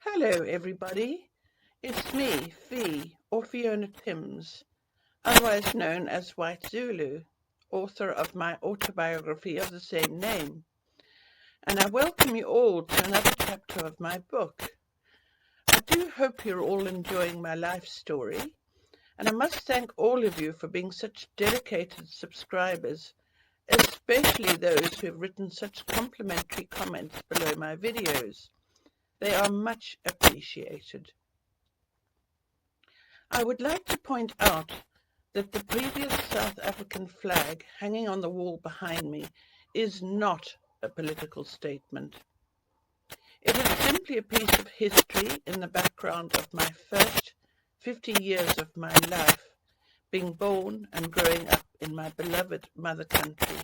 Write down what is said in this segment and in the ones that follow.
Hello everybody, it's me, Fee, or Fiona Timms, otherwise known as White Zulu, author of my autobiography of the same name, and I welcome you all to another chapter of my book. I do hope you're all enjoying my life story, and I must thank all of you for being such dedicated subscribers, especially those who have written such complimentary comments below my videos. They are much appreciated. I would like to point out that the previous South African flag hanging on the wall behind me is not a political statement. It is simply a piece of history in the background of my first 50 years of my life, being born and growing up in my beloved mother country,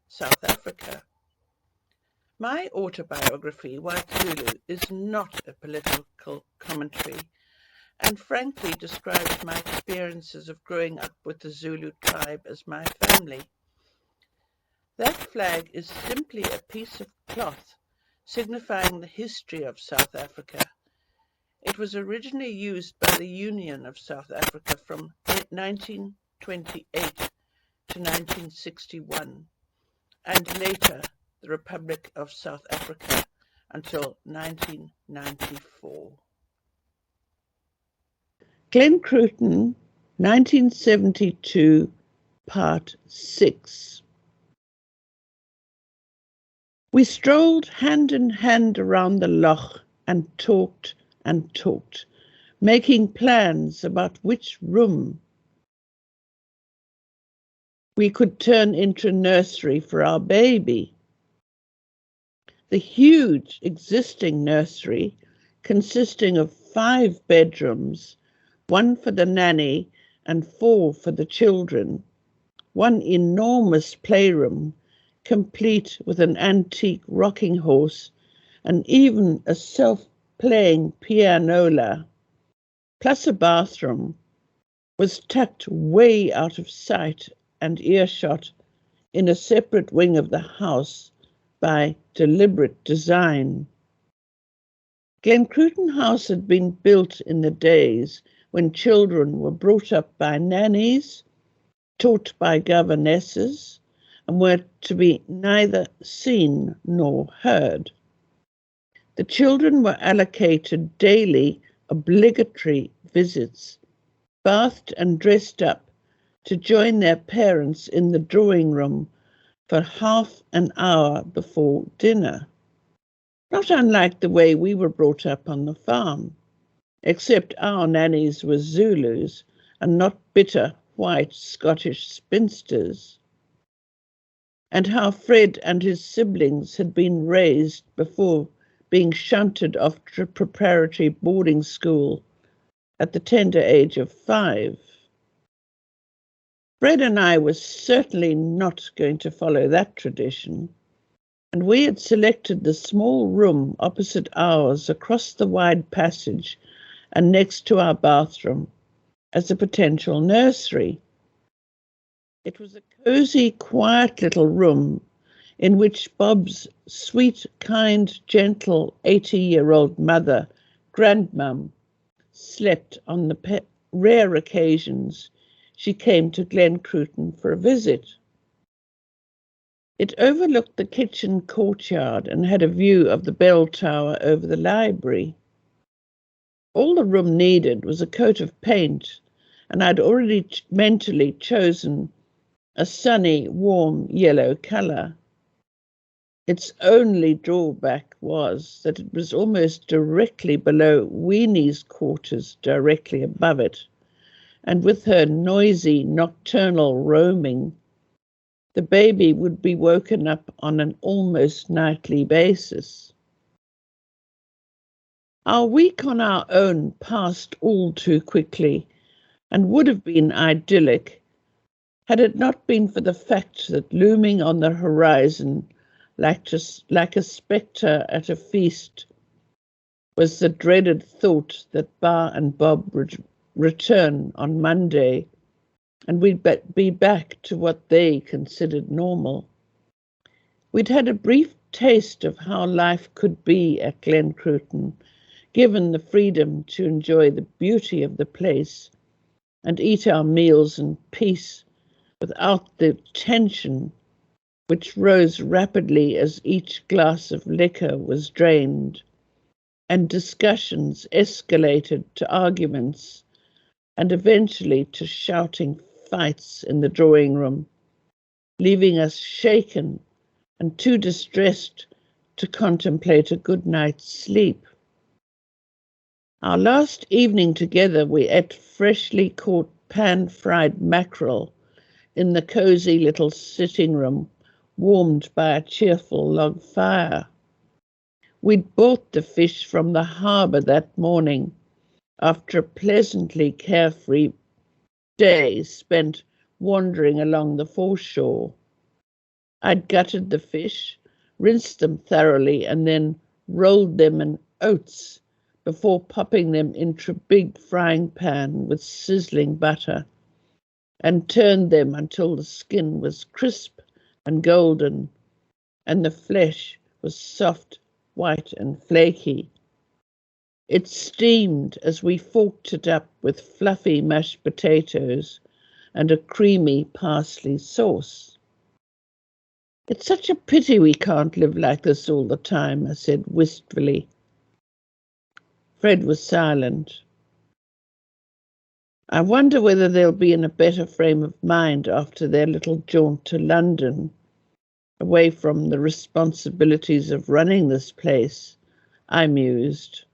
South Africa. My autobiography, White Zulu, is not a political commentary, and frankly describes my experiences of growing up with the Zulu tribe as my family. That flag is simply a piece of cloth signifying the history of South Africa. It was originally used by the Union of South Africa from 1928 to 1961, and later the Republic of South Africa until 1994. Glencruitten, 1972, Part 6. We strolled hand in hand around the loch and talked, making plans about which room we could turn into a nursery for our baby. The huge existing nursery, consisting of 5 bedrooms, 1 for the nanny and 4 for the children, 1 enormous playroom, complete with an antique rocking horse and even a self-playing pianola, plus a bathroom, was tucked way out of sight and earshot in a separate wing of the house by deliberate design. Glencruitten House had been built in the days when children were brought up by nannies, taught by governesses, and were to be neither seen nor heard. The children were allocated daily obligatory visits, bathed and dressed up to join their parents in the drawing room for half an hour before dinner, not unlike the way we were brought up on the farm, except our nannies were Zulus and not bitter white Scottish spinsters, and how Fred and his siblings had been raised before being shunted off to preparatory boarding school at the tender age of 5. Fred and I were certainly not going to follow that tradition, and we had selected the small room opposite ours across the wide passage and next to our bathroom as a potential nursery. It was a cosy, quiet little room in which Bob's sweet, kind, gentle 80-year-old mother, grandmum, slept on the rare occasions she came to Glencruitten for a visit. It overlooked the kitchen courtyard and had a view of the bell tower over the library. All the room needed was a coat of paint, and I'd already mentally chosen a sunny, warm yellow colour. Its only drawback was that it was almost directly below Weenie's quarters, directly above it, and with her noisy nocturnal roaming, the baby would be woken up on an almost nightly basis. Our week on our own passed all too quickly and would have been idyllic had it not been for the fact that looming on the horizon like a spectre at a feast was the dreaded thought that Bar and Bob would return on Monday and we'd be back to what they considered normal. We'd had a brief taste of how life could be at Glencruitten, given the freedom to enjoy the beauty of the place and eat our meals in peace without the tension which rose rapidly as each glass of liquor was drained, and discussions escalated to arguments and eventually to shouting fights in the drawing room, leaving us shaken and too distressed to contemplate a good night's sleep. Our last evening together we ate freshly caught pan-fried mackerel in the cosy little sitting room, warmed by a cheerful log fire. We'd bought the fish from the harbour that morning after a pleasantly carefree day spent wandering along the foreshore. I'd gutted the fish, rinsed them thoroughly, and then rolled them in oats before popping them into a big frying pan with sizzling butter, and turned them until the skin was crisp and golden, and the flesh was soft, white and flaky. It steamed as we forked it up with fluffy mashed potatoes and a creamy parsley sauce. It's such a pity we can't live like this all the time, I said wistfully. Fred was silent. I wonder whether they'll be in a better frame of mind after their little jaunt to London, away from the responsibilities of running this place, I mused.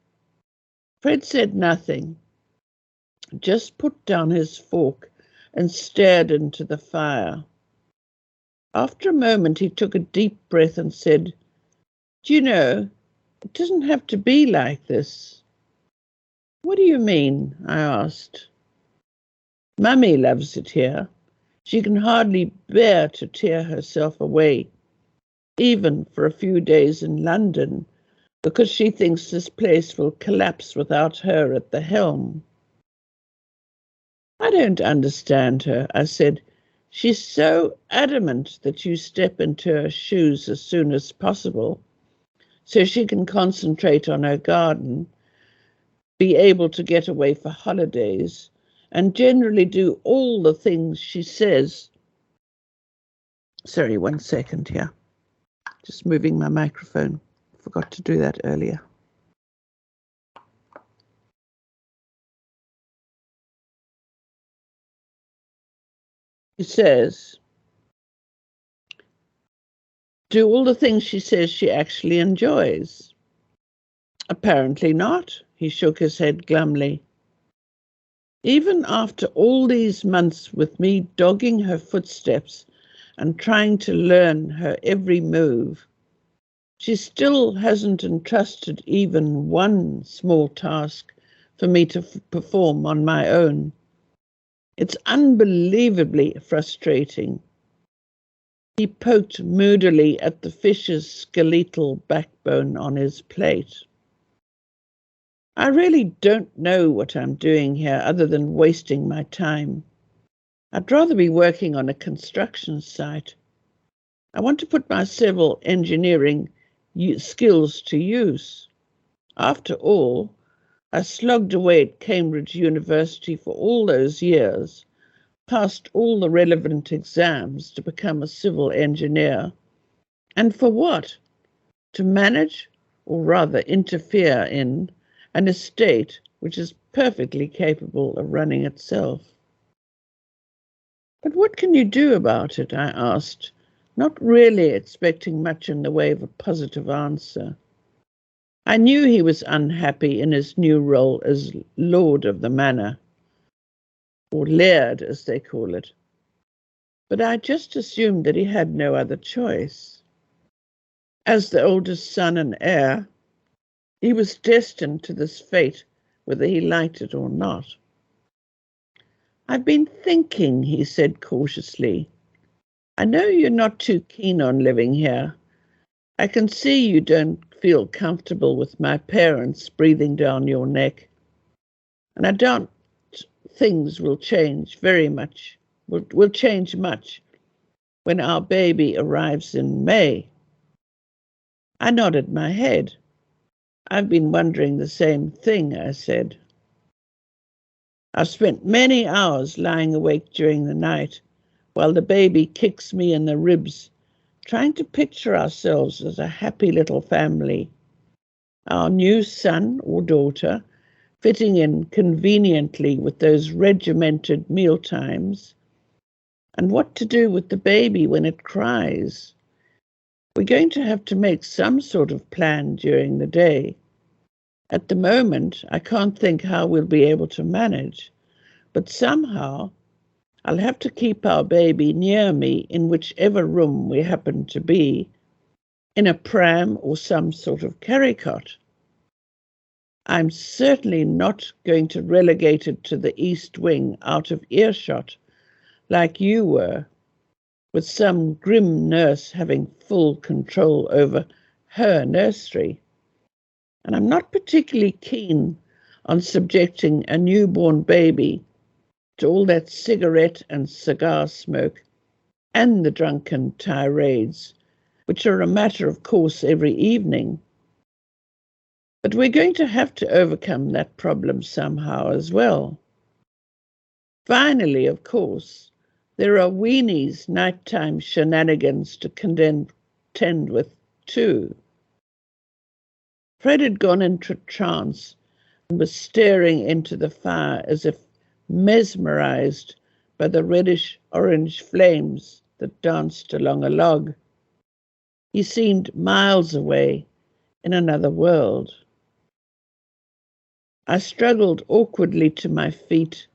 Fred said nothing, just put down his fork and stared into the fire. After a moment he took a deep breath and said, "Do you know, it doesn't have to be like this." "What do you mean?" I asked. "Mummy loves it here. She can hardly bear to tear herself away, even for a few days in London, because she thinks this place will collapse without her at the helm." "I don't understand her," I said. "She's so adamant that you step into her shoes as soon as possible, so she can concentrate on her garden, be able to get away for holidays, and generally do all the things she says." Sorry, 1 second here. Just moving my microphone. Forgot to do that earlier. She says, do all the things she says she actually enjoys. Apparently not, he shook his head glumly. Even after all these months with me dogging her footsteps and trying to learn her every move, she still hasn't entrusted even one small task for me to perform on my own. It's unbelievably frustrating. He poked moodily at the fish's skeletal backbone on his plate. I really don't know what I'm doing here other than wasting my time. I'd rather be working on a construction site. I want to put my civil engineering skills to use. After all, I slogged away at Cambridge University for all those years, passed all the relevant exams to become a civil engineer. And for what? To manage, or rather interfere in, an estate which is perfectly capable of running itself. "But what can you do about it?" I asked, not really expecting much in the way of a positive answer. I knew he was unhappy in his new role as Lord of the Manor, or Laird as they call it, but I just assumed that he had no other choice. As the oldest son and heir, he was destined to this fate, whether he liked it or not. "I've been thinking," he said cautiously. "I know you're not too keen on living here. I can see you don't feel comfortable with my parents breathing down your neck. And I doubt things will change very much, will change much when our baby arrives in May." I nodded my head. "I've been wondering the same thing," I said. "I've spent many hours lying awake during the night while the baby kicks me in the ribs, trying to picture ourselves as a happy little family. Our new son or daughter fitting in conveniently with those regimented meal times, and what to do with the baby when it cries. We're going to have to make some sort of plan during the day. At the moment, I can't think how we'll be able to manage, but somehow I'll have to keep our baby near me in whichever room we happen to be, in a pram or some sort of carry cot. I'm certainly not going to relegate it to the East Wing out of earshot like you were, with some grim nurse having full control over her nursery. And I'm not particularly keen on subjecting a newborn baby to all that cigarette and cigar smoke and the drunken tirades, which are a matter of course every evening. But we're going to have to overcome that problem somehow as well. Finally, of course, there are Weenie's nighttime shenanigans to contend with too. Fred had gone into trance and was staring into the fire as if mesmerized by the reddish-orange flames that danced along a log. He seemed miles away in another world. I struggled awkwardly to my feet,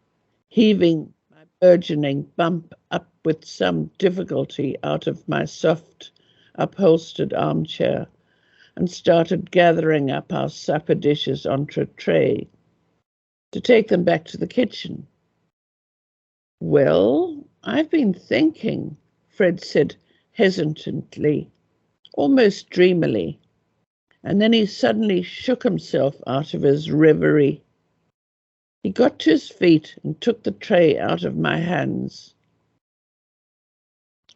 heaving my burgeoning bump up with some difficulty out of my soft, upholstered armchair, and started gathering up our supper dishes onto a tray to take them back to the kitchen. "Well, I've been thinking," Fred said hesitantly, almost dreamily, and then he suddenly shook himself out of his reverie. He got to his feet and took the tray out of my hands.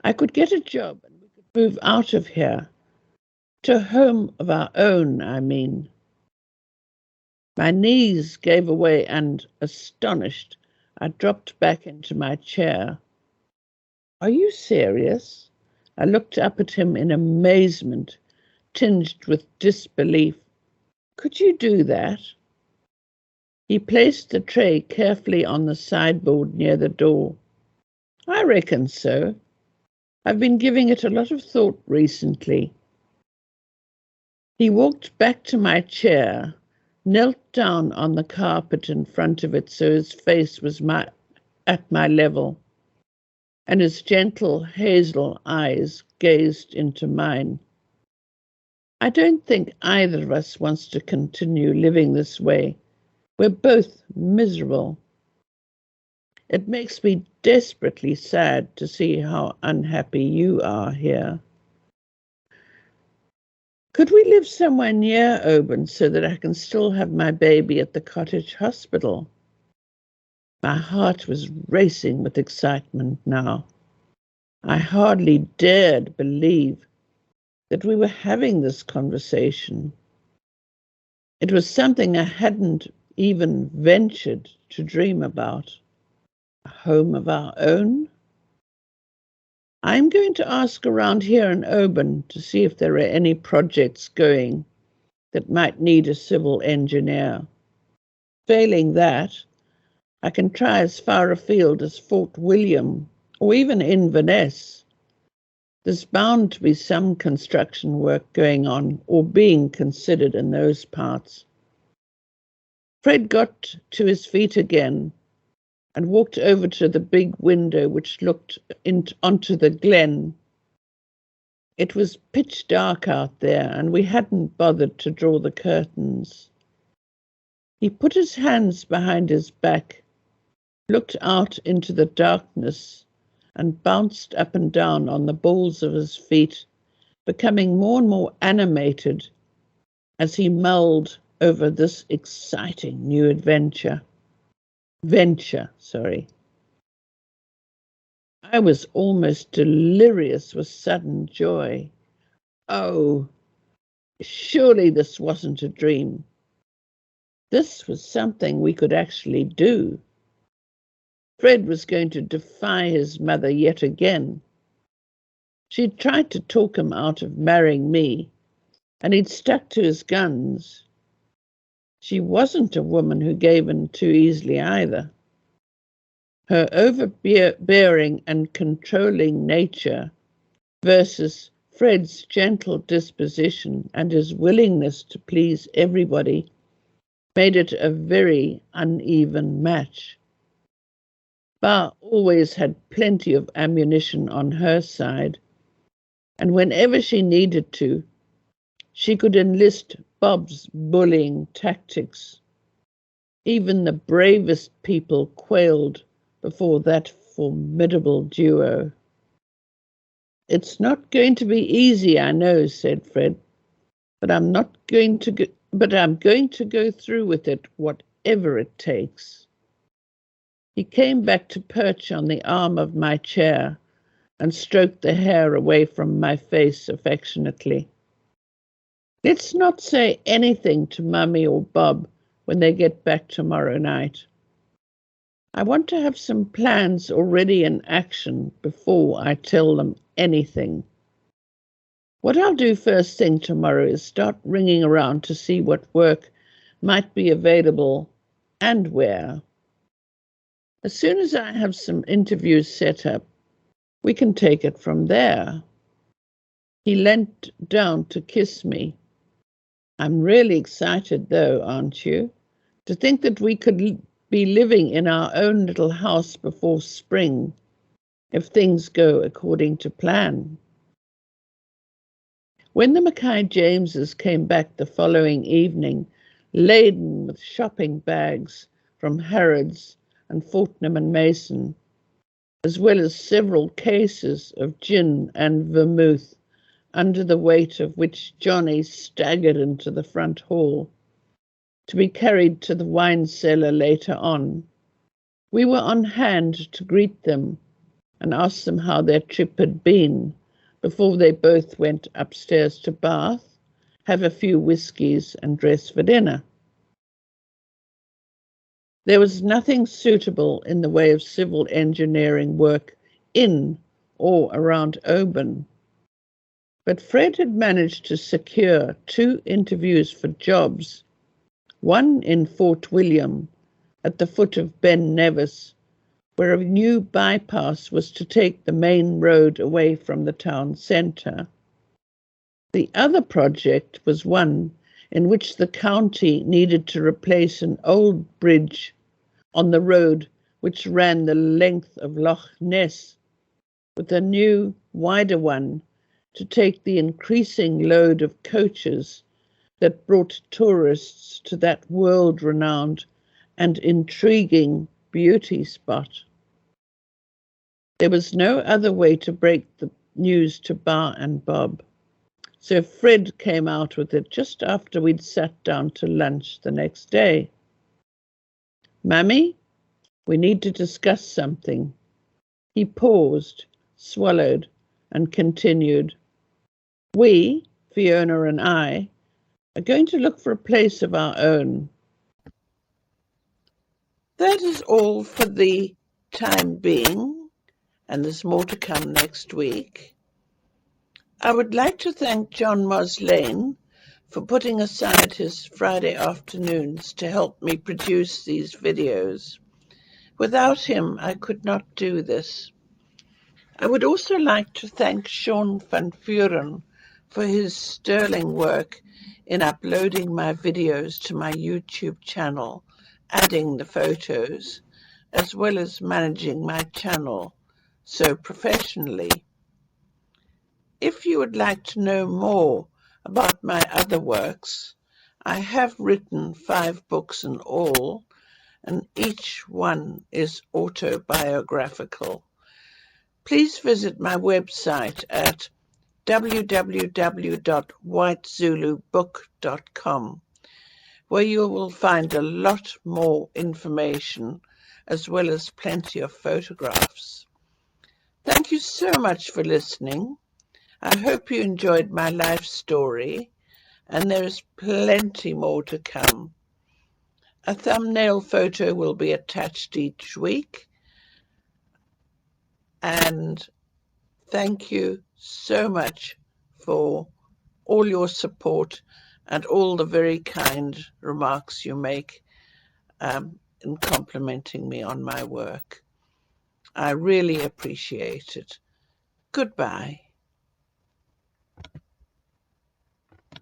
"I could get a job and we could move out of here, to a home of our own, I mean." My knees gave away and, astonished, I dropped back into my chair. "Are you serious?" I looked up at him in amazement, tinged with disbelief. "Could you do that?" He placed the tray carefully on the sideboard near the door. "I reckon so. I've been giving it a lot of thought recently." He walked back to my chair, knelt down on the carpet in front of it so his face was at my level, and his gentle hazel eyes gazed into mine. "I don't think either of us wants to continue living this way. We're both miserable. It makes me desperately sad to see how unhappy you are here. Could we live somewhere near Oban so that I can still have my baby at the cottage hospital?" My heart was racing with excitement now. I hardly dared believe that we were having this conversation. It was something I hadn't even ventured to dream about. A home of our own? "I'm going to ask around here in Oban to see if there are any projects going that might need a civil engineer. Failing that, I can try as far afield as Fort William or even Inverness. There's bound to be some construction work going on or being considered in those parts." Fred got to his feet again and walked over to the big window which looked onto the glen. It was pitch dark out there and we hadn't bothered to draw the curtains. He put his hands behind his back, looked out into the darkness, and bounced up and down on the balls of his feet, becoming more and more animated as he mulled over this exciting new venture. I was almost delirious with sudden joy. Oh, Surely this wasn't a dream. This was something we could actually do. Fred was going to defy his mother yet again. She'd tried to talk him out of marrying me, and he'd stuck to his guns. She wasn't a woman who gave in too easily either. Her overbearing and controlling nature versus Fred's gentle disposition and his willingness to please everybody made it a very uneven match. Bar always had plenty of ammunition on her side, and whenever she needed to, she could enlist Bob's bullying tactics. Even the bravest people quailed before that formidable duo. "It's not going to be easy, I know," said Fred, but I'm going to go through with it, whatever it takes. He came back to perch on the arm of my chair and stroked the hair away from my face affectionately. "Let's not say anything to Mummy or Bob when they get back tomorrow night. I want to have some plans already in action before I tell them anything. What I'll do first thing tomorrow is start ringing around to see what work might be available and where. As soon as I have some interviews set up, we can take it from there." He leant down to kiss me. "I'm really excited though, aren't you? To think that we could be living in our own little house before spring, if things go according to plan." When the Mackay Jameses came back the following evening, laden with shopping bags from Harrods and Fortnum and Mason, as well as several cases of gin and vermouth, under the weight of which Johnny staggered into the front hall, to be carried to the wine cellar later on, we were on hand to greet them and ask them how their trip had been before they both went upstairs to Bath, have a few whiskies and dress for dinner. There was nothing suitable in the way of civil engineering work in or around Oban, but Fred had managed to secure 2 interviews for jobs, one in Fort William at the foot of Ben Nevis, where a new bypass was to take the main road away from the town centre. The other project was one in which the county needed to replace an old bridge on the road which ran the length of Loch Ness with a new, wider one to take the increasing load of coaches that brought tourists to that world-renowned and intriguing beauty spot. There was no other way to break the news to Bar and Bob, so Fred came out with it just after we'd sat down to lunch the next day. "Mummy, we need to discuss something." He paused, swallowed, and continued. "We, Fiona and I, are going to look for a place of our own." That is all for the time being, and there's more to come next week. I would like to thank John Moslane for putting aside his Friday afternoons to help me produce these videos. Without him, I could not do this. I would also like to thank Sean van Vuren for his sterling work in uploading my videos to my YouTube channel, adding the photos, as well as managing my channel so professionally. If you would like to know more about my other works, I have written 5 books in all, and each one is autobiographical. Please visit my website at www.whitezulubook.com, where you will find a lot more information as well as plenty of photographs. Thank you so much for listening. I hope you enjoyed my life story. and there is plenty more to come. A thumbnail photo will be attached each week. And thank you so much for all your support and all the very kind remarks you make in complimenting me on my work. I really appreciate it. Goodbye.